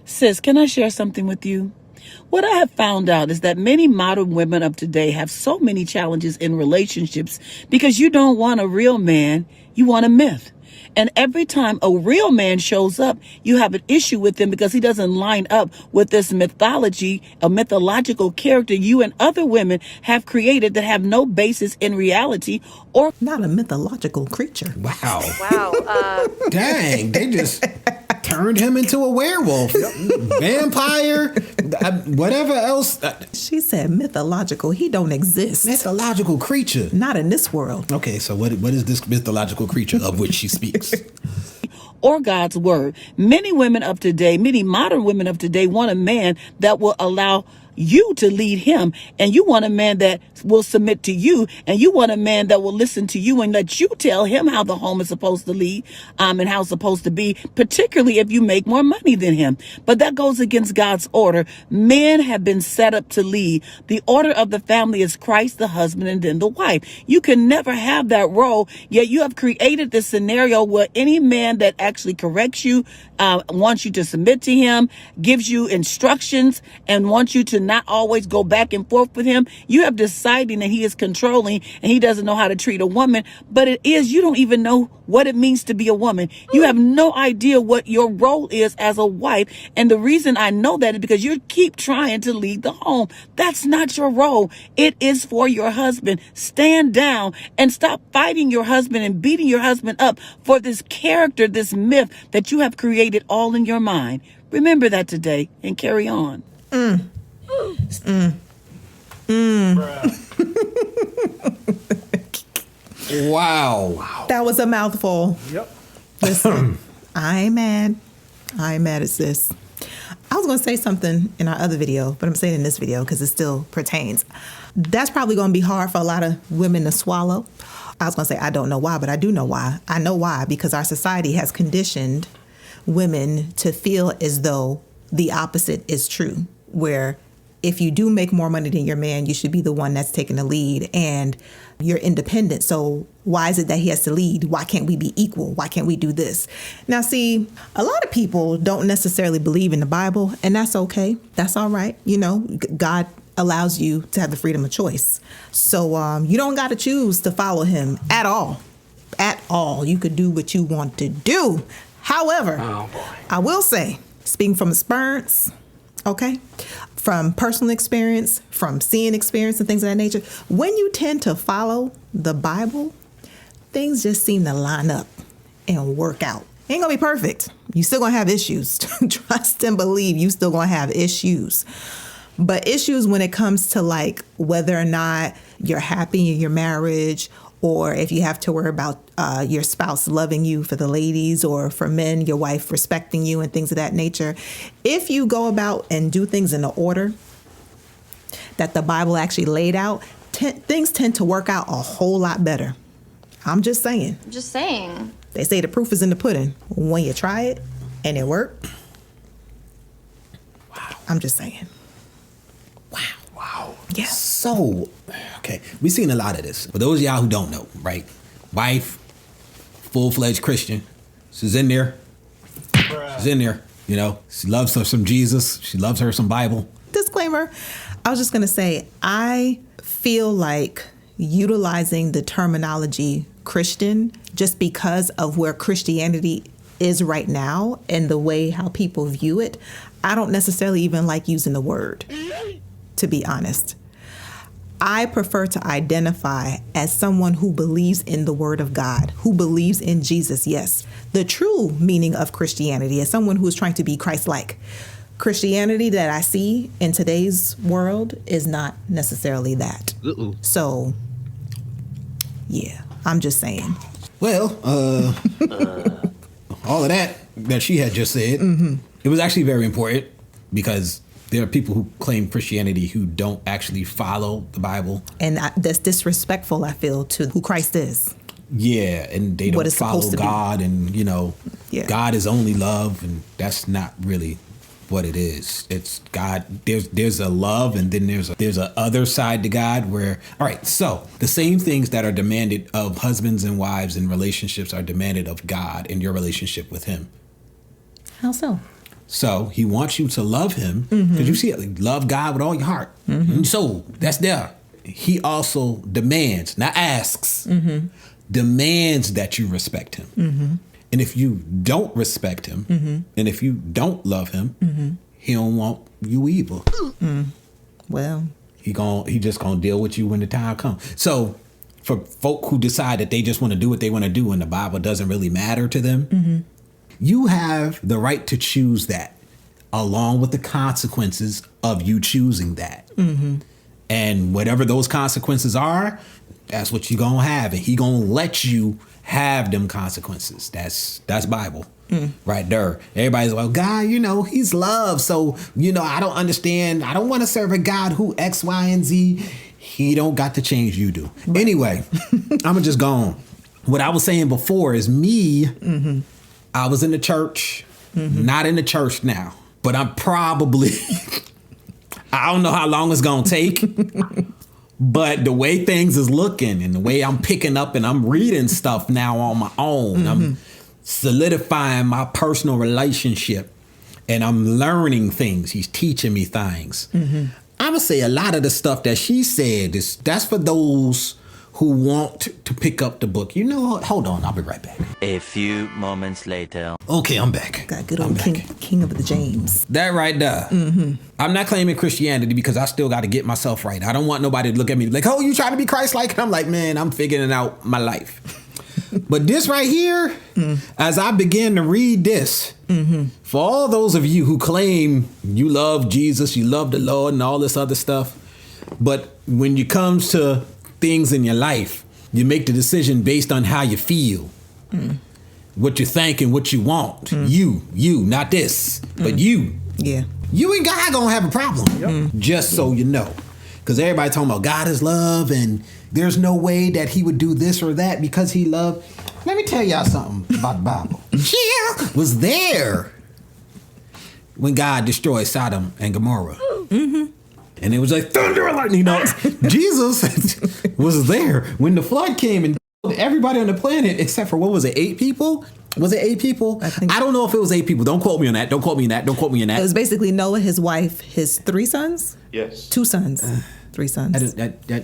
Sis, can I share something with you? What I have found out is that many modern women of today have so many challenges in relationships because you don't want a real man, you want a myth. And every time a real man shows up, you have an issue with him because he doesn't line up with this mythology, a mythological character you and other women have created that have no basis in reality or Not a mythological creature. Wow. Wow. Dang, they just turned him into a werewolf, vampire, whatever else. She said mythological. He don't exist. Mythological creature. Not in this world. Okay, so what is this mythological creature of which she speaks? or God's word. Many women of today, many modern women of today want a man that will allow you to lead him, and you want a man that will submit to you, and you want a man that will listen to you and let you tell him how the home is supposed to lead, and how it's supposed to be, particularly if you make more money than him. But that goes against God's order. Men have been set up to lead. The order of the family is Christ, the husband, and then the wife. You can never have that role, yet you have created this scenario where any man that actually corrects you, wants you to submit to him, gives you instructions, and wants you to not always go back and forth with him. You have decided that he is controlling and he doesn't know how to treat a woman, but it is, you don't even know what it means to be a woman. You have no idea what your role is as a wife. And the reason I know that is because you keep trying to lead the home. That's not your role. It is for your husband. Stand down and stop fighting your husband and beating your husband up for this character, this myth that you have created all in your mind. Remember that today and carry on. Wow. That was a mouthful. Yep. Listen, I ain't mad. I ain't mad at this. I was going to say something in our other video, but I'm saying in this video because it still pertains. That's probably going to be hard for a lot of women to swallow. I was going to say I don't know why, but I do know why. I know why, because our society has conditioned women to feel as though the opposite is true, where if you do make more money than your man, you should be the one that's taking the lead and you're independent. So why is it that he has to lead? Why can't we be equal? Why can't we do this? Now, see, a lot of people don't necessarily believe in the Bible, and that's okay. That's all right. You know, God allows you to have the freedom of choice. So you don't got to choose to follow him at all. At all. You could do what you want to do. However, I will say, speaking from experience, okay, from personal experience, from seeing experience and things of that nature, when you tend to follow the Bible, things just seem to line up and work out. Ain't gonna be perfect. You still gonna have issues. Trust and believe you still gonna have issues. But issues when it comes to like whether or not you're happy in your marriage, or if you have to worry about your spouse loving you, for the ladies, or for men, your wife respecting you and things of that nature. If you go about and do things in the order that the Bible actually laid out, things tend to work out a whole lot better. I'm just saying. Just saying. They say the proof is in the pudding. When you try it and it worked. Wow. I'm just saying. Wow. Yeah. So, okay, we've seen a lot of this. For those of y'all who don't know, right? Wife, full-fledged Christian. She's in there. She's in there. You know, she loves her some Jesus. She loves her some Bible. Disclaimer. I was just going to say, I feel like utilizing the terminology Christian just because of where Christianity is right now and the way how people view it, I don't necessarily even like using the word, to be honest. I prefer to identify as someone who believes in the word of God, who believes in Jesus. Yes, the true meaning of Christianity is someone who is trying to be Christ-like. Christianity that I see in today's world is not necessarily that. So, yeah, I'm just saying. Well, all of that she had just said, it was actually very important because there are people who claim Christianity who don't actually follow the Bible. And that's disrespectful, I feel, to who Christ is. Yeah, and they don't follow God, and, you know, God is only love, and that's not really what it is. It's God. There's a love, and then there's a other side to God where, all right, so the same things that are demanded of husbands and wives in relationships are demanded of God in your relationship with him. How so? So he wants you to love him because you see it, love God with all your heart and soul. That's there. He also demands, not asks, demands that you respect him. And if you don't respect him, and if you don't love him, he don't want you either. Well, he just gonna deal with you when the time comes. So for folk who decide that they just want to do what they want to do and the Bible doesn't really matter to them, you have the right to choose that, along with the consequences of you choosing that. And whatever those consequences are, that's what you're gonna have, and he gonna let you have them consequences. That's Bible. Right there. Everybody's like, God, he's love. So, I don't understand. I don't want to serve a God who X, Y, and Z. He don't got the change you do. Anyway, I'm gonna just go on. What I was saying before is me. I was in the church, not in the church now, but I'm probably, I don't know how long it's gonna take, but the way things is looking and the way I'm picking up and I'm reading stuff now on my own, I'm solidifying my personal relationship and I'm learning things. He's teaching me things. I'm gonna say a lot of the stuff that she said that's for those who want to pick up the book. Hold on, I'll be right back. A few moments later. Okay, I'm back. Got good old King of the James. That right there. I'm not claiming Christianity because I still got to get myself right. I don't want nobody to look at me like, oh, you trying to be Christ-like? And I'm like, man, I'm figuring out my life. But this right here, as I begin to read this, for all those of you who claim you love Jesus, you love the Lord and all this other stuff, but when it comes to things in your life, you make the decision based on how you feel, what you think and what you want. You, not this, but you. Yeah. You and God gonna have a problem, just so you know. Because everybody talking about God is love and there's no way that he would do this or that because he loved. Let me tell y'all something about the Bible. Yeah, was there when God destroyed Sodom and Gomorrah. And it was like thunder alert, Jesus was there when the flood came and everybody on the planet except for, what was it, 8 people? Was it 8 people? I don't know if it was 8 people. Don't quote me on that. Don't quote me on that. Don't quote me on that. It was basically Noah, his wife, his 3 sons? Yes. 2 sons. 3 sons.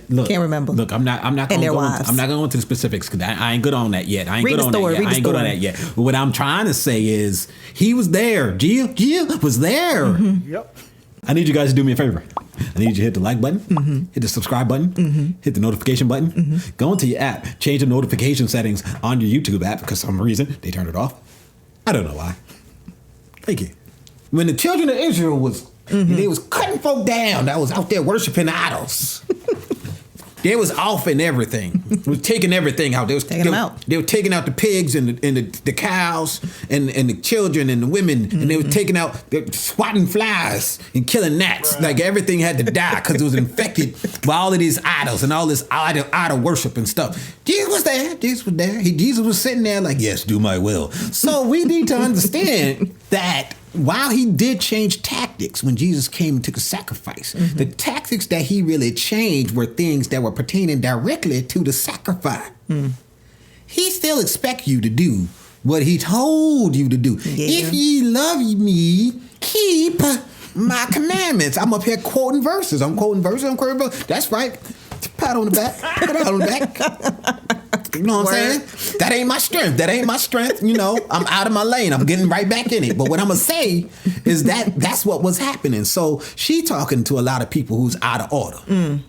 Look, can't remember. Look, I'm not going to go. I'm not going into the specifics because I ain't good on that yet. I ain't good on that yet. But what I'm trying to say is he was there. Gia was there. Yep. I need you guys to do me a favor. I need you to hit the like button, hit the subscribe button, hit the notification button. Go into your app, change the notification settings on your YouTube app because for some reason they turned it off. I don't know why. Thank you. When the children of Israel was, they was cutting folk down that was out there worshiping idols. They was off and everything. They was taking everything out. They were taking out the pigs and the cows and the children and the women. And they were taking out, swatting flies and killing gnats. Right. Like everything had to die because it was infected by all of these idols and all this idol worship and stuff. Jesus was there. Jesus was sitting there like, yes, do my will. So we need to understand that while he did change tactics when Jesus came and took a sacrifice, the tactics that he really changed were things that were pertaining directly to the sacrifice. He still expects you to do what he told you to do. Yeah. If ye love me, keep my commandments. I'm up here quoting verses. I'm quoting verses. That's right. Pat on the back. Pat on the back. You know what I'm saying? That ain't my strength. I'm out of my lane. I'm getting right back in it. But what I'm going to say is that's what was happening. So she talking to a lot of people who's out of order. And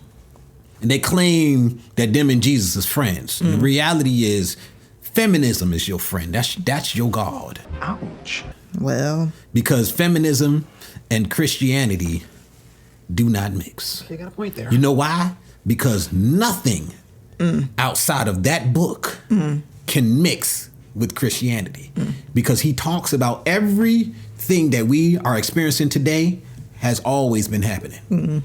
they claim that them and Jesus is friends. And the reality is feminism is your friend. That's your God. Ouch. Well. Because feminism and Christianity do not mix. You got a point there. You know why? Because nothing outside of that book can mix with Christianity. Because he talks about everything that we are experiencing today has always been happening.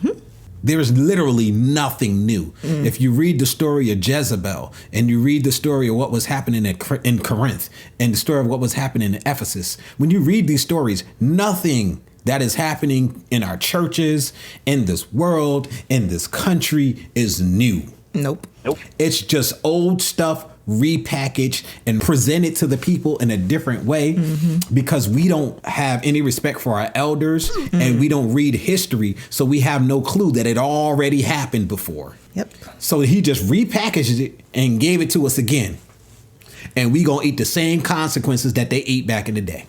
There is literally nothing new. If you read the story of Jezebel and you read the story of what was happening in Corinth and the story of what was happening in Ephesus, when you read these stories, nothing that is happening in our churches, in this world, in this country is new. Nope. It's just old stuff repackaged and presented to the people in a different way because we don't have any respect for our elders and we don't read history. So we have no clue that it already happened before. Yep. So he just repackaged it and gave it to us again. And we gonna eat the same consequences that they ate back in the day.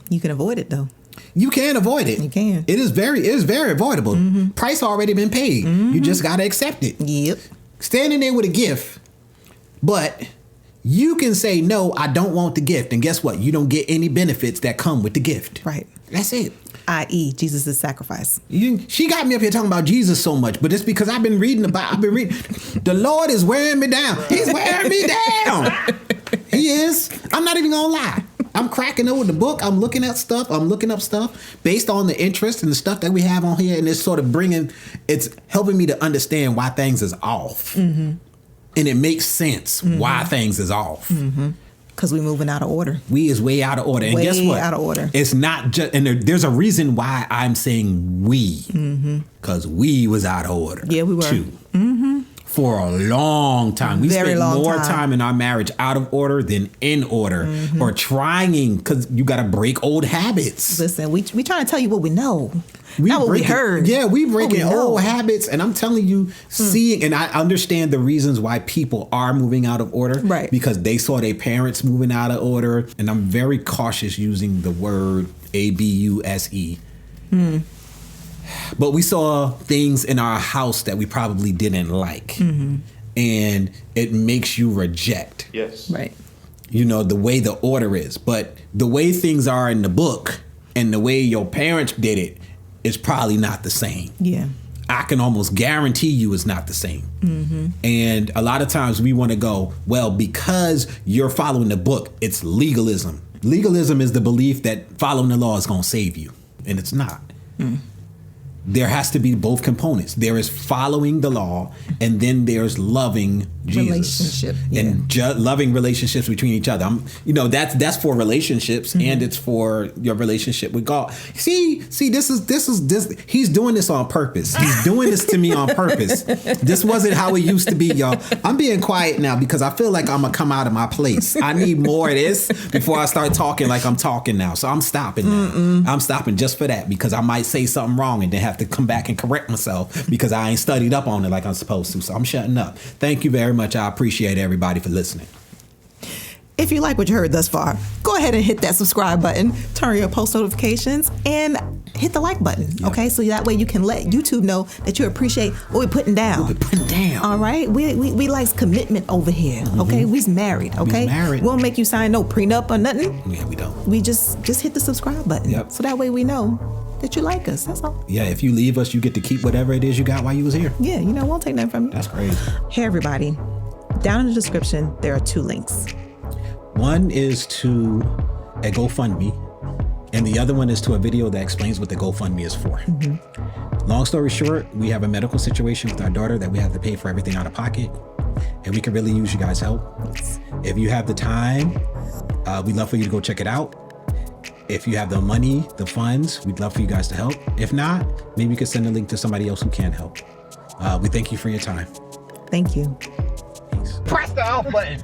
You can avoid it though. You can avoid it. You can. It is very avoidable. Price already been paid. You just gotta accept it. Yep. Standing there with a gift, but you can say, no, I don't want the gift. And guess what? You don't get any benefits that come with the gift. Right. That's it. I.e. Jesus' sacrifice. She got me up here talking about Jesus so much, but it's because I've been reading about, the Lord is wearing me down. He's wearing me down. He is. I'm not even gonna lie. I'm cracking over the book. I'm looking at stuff. I'm looking up stuff based on the interest and the stuff that we have on here. And it's sort of it's helping me to understand why things is off. And it makes sense why things is off. Because we're moving out of order. We is way out of order. And guess what? Way out of order. It's not just, and there's a reason why I'm saying we. Because we was out of order. Yeah, we were. Too. For a long time. We spent more time in our marriage out of order than in order. Or trying, because you got to break old habits. Listen, we trying to tell you what we know. Not what we heard. Yeah, we breaking old habits. And I'm telling you, seeing, and I understand the reasons why people are moving out of order. Right. Because they saw their parents moving out of order. And I'm very cautious using the word abuse. But we saw things in our house that we probably didn't like. And it makes you reject. Yes. Right. You know, the way the order is. But the way things are in the book and the way your parents did it is probably not the same. Yeah. I can almost guarantee you it's not the same. And a lot of times we want to go, well, because you're following the book, it's legalism. Legalism is the belief that following the law is going to save you. And it's not. There has to be both components. There is following the law, and then there's loving Jesus. Relationship, and loving relationships between each other. That's for relationships, and it's for your relationship with God. See, this is he's doing this on purpose. He's doing this to me on purpose. This wasn't how it used to be, y'all. I'm being quiet now because I feel like I'm gonna come out of my place. I need more of this before I start talking like I'm talking now. So I'm stopping now. I'm stopping just for that because I might say something wrong and then have to come back and correct myself because I ain't studied up on it like I'm supposed to. So I'm shutting up. Thank you very much. I appreciate everybody for listening. If you like what you heard thus far, go ahead and hit that subscribe button, turn your post notifications, and hit the like button, okay? So that way you can let YouTube know that you appreciate what we're putting down. All right? We like commitment over here, okay? We's married, okay? We won't make you sign no prenup or nothing. Yeah, we don't. We just hit the subscribe button. Yep. So that way we know that you like us. That's all. Yeah, if you leave us, you get to keep whatever it is you got while you was here. Yeah, we won't take that from you. That's crazy. Hey, everybody. Down in the description, there are 2 links. One is to a GoFundMe, and the other one is to a video that explains what the GoFundMe is for. Long story short, we have a medical situation with our daughter that we have to pay for everything out of pocket, and we could really use you guys' help. If you have the time, we'd love for you to go check it out. If you have the money, the funds, we'd love for you guys to help. If not, maybe you could send a link to somebody else who can help. We thank you for your time. Thank you. Peace. Press the off button.